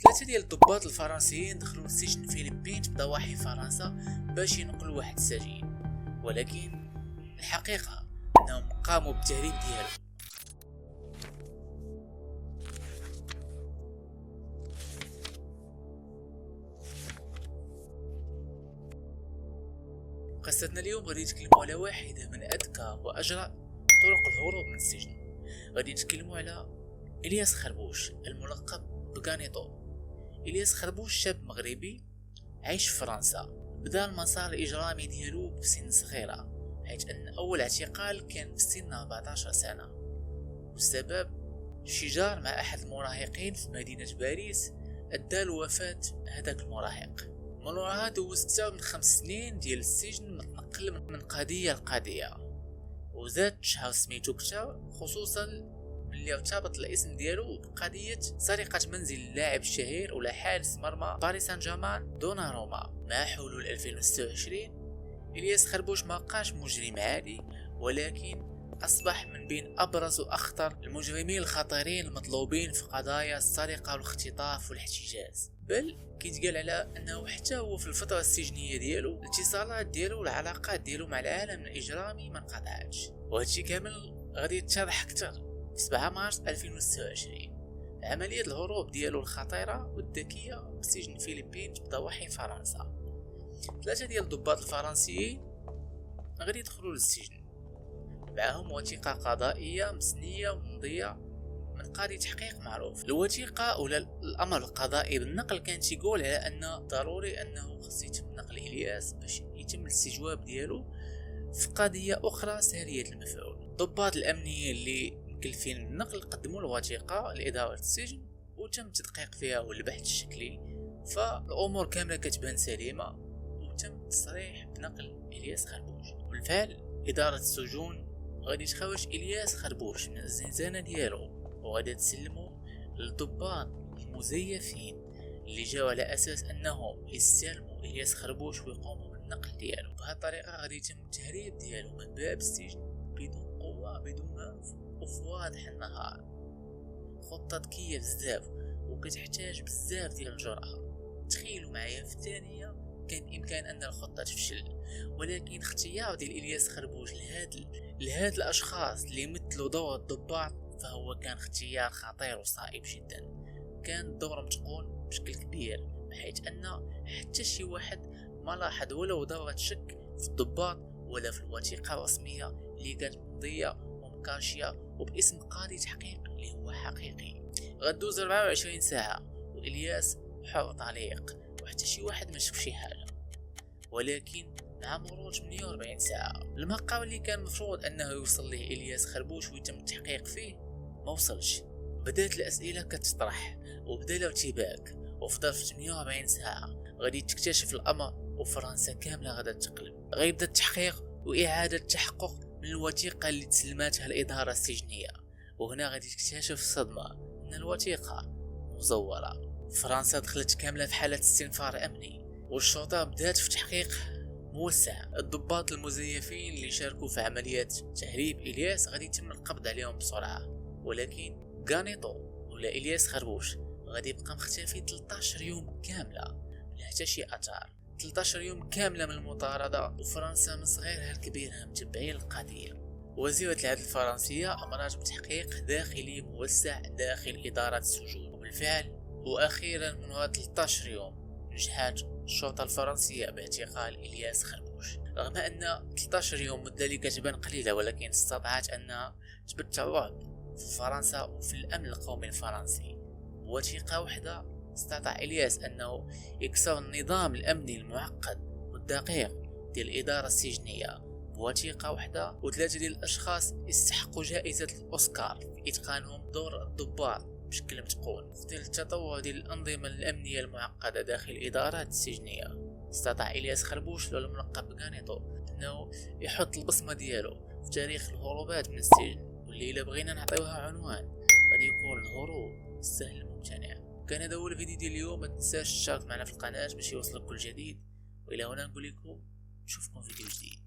ثلاثة ديال الضباط الفرنسيين دخلوا للسجن الفلبين بضواحي فرنسا باش ينقلوا واحد السجين، ولكن الحقيقة انهم قاموا بالتهريب ديالهم. قصتنا اليوم غادي نتكلموا على واحدة من اذكى واجرأ طرق الهروب من السجن. غادي نتكلموا على الياس خربوش الملقب بغانيطو. الياس خربوش شاب مغربي عايش في فرنسا، بدا المسار الاجرامي ديالو بسن صغيره، حيث ان اول اعتقال كان في سن 14 سنه، والسبب شجار مع احد المراهقين في مدينه باريس ادى لوفاه هذاك المراهق. من وراها دوز اكثر من 5 سنين ديال السجن متنقل من قضيه لقضيه، وزاد شهر سميتو كثر، خصوصا اللي ارتبط الاسم ديالو بقضية سرقة منزل اللاعب الشهير ولا حارس مرمى باريس سان جيرمان دوناروما. مع حلول 2026 الياس خربوش ما بقاش مجرم عادي، ولكن اصبح من بين ابرز واخطر المجرمين الخطيرين المطلوبين في قضايا السرقة والاختطاف والاحتجاز. بل كيتقال على انه حتى هو في الفترة السجنية ديالو الاتصالات ديالو والعلاقات ديالو مع العالم الاجرامي ما انقطعتش، وهادشي كامل غادي يتضح اكثر في 7 مارس 2026 عملية الهروب ديالو الخطيرة والذكية بسجن الفلبين بضواحي فرنسا. 3 ديال الضباط الفرنسيين غادي يدخلوا للسجن، معهم وثيقة قضائية مسنية وممضية من قاضي تحقيق معروف. الوثيقة ولا الأمر القضائي بالنقل كان تيقول على أن ضروري أنه خص يتم نقل إلياس باش يتم الاستجواب ديالو في قضية أخرى سارية المفعول. الضباط الأمنيين اللي مكلفين بالنقل قدموا الوثيقة لإدارة السجن وتم التدقيق فيها والبحث الشكلي، فالأمور كاملة كتبان سليمة وتم التصريح بنقل إلياس خربوش. وبالفعل إدارة السجون غادي تخرج إلياس خربوش من الزنزانة ديالو وغادي تسلمه للضباط المزيفين اللي جاو على أساس أنهم يستلموا إلياس خربوش ويقوموا بالنقل ديالو. بهذه الطريقة غادي يتم التهريب ديالو من باب السجن بدون قوة بدون عنف وفي واضح النهار. خطة ذكية بزاف وكتحتاج بزاف ديال الجرأة. تخيلوا معايا في الثانية كان بإمكان أن الخطة تفشل، ولكن اختيار ديال إلياس خربوش لهاد الأشخاص اللي يمثلوا دور الضباط فهو كان اختيار خطير وصائب جدا. كان الدور متقون بشكل كبير، بحيث أن حتى شي واحد ما لاحظ ولو ذرة شك في الضباط ولا في الوثيقة الرسمية اللي كانت ممضية ومكاشية وباسم قاضي تحقيق اللي هو حقيقي. غدوز 24 ساعة وإلياس حر طليق وحتى شي واحد ما شاف شي حاجة، ولكن مع مرور 48 ساعة المقام اللي كان مفروض أنه يوصل ليه إلياس خربوش ويتم التحقيق فيه ما وصلش. بدات الأسئلة كتطرح وبدا الارتباك، وفي ظرف 48 ساعة غادي تكتشف الأمر وفرنسا كاملة غادا تقلب. غيبدا التحقيق وإعادة تحقق من الوثيقة اللي تسلماتها الإدارة السجنية، وهنا غادي تكتشف الصدمة أن الوثيقة مزورة. فرنسا دخلت كاملة في حالة استنفار أمني، والشرطة بدات في تحقيق موسع. الضباط المزيفين اللي شاركوا في عمليات تهريب إلياس غادي يتم القبض عليهم بسرعة، ولكن غانيطو ولا إلياس خربوش غادي يبقى مختفي 13 يوم كاملة بلا حتى شي أثار. 13 يوم كاملة من المطاردة، وفرنسا من صغيرها لكبيرها متبعين القضية. وزيرة العدل الفرنسية أمرت بتحقيق داخلي موسع داخل إدارة السجون، وبالفعل وأخيرا من 13 يوم نجحت الشرطة الفرنسية باعتقال إلياس خربوش. رغم أن 13 يوم مدة اللي كتبان قليلة، ولكن استطاعت أنها تبث الرعب في فرنسا وفي الأمن القومي الفرنسي. بوثيقة واحدة استطاع إلياس أنه يكسر النظام الأمني المعقد والدقيق ديال الإدارة السجنية. بوثيقة واحدة و3 ديال الأشخاص يستحقوا جائزة الأوسكار في إتقانهم دور الضباط بشكل متقون. في التطور ديال الأنظمة الأمنية المعقدة داخل الإدارات السجنية استطاع إلياس خربوش الملقب بغانيطو أنه يحط البصمة ديالو في تاريخ الهروبات من السجن، واللي إلا بغينا نعطيوها عنوان غادي يكون الهروب السهل الممتنع. كان هذا هو الفيديو ديال اليوم. ما تنساش تشترك معنا في القناة باش يوصلك كل جديد، والى هنا نقول لكم نشوفكم فيديو جديد.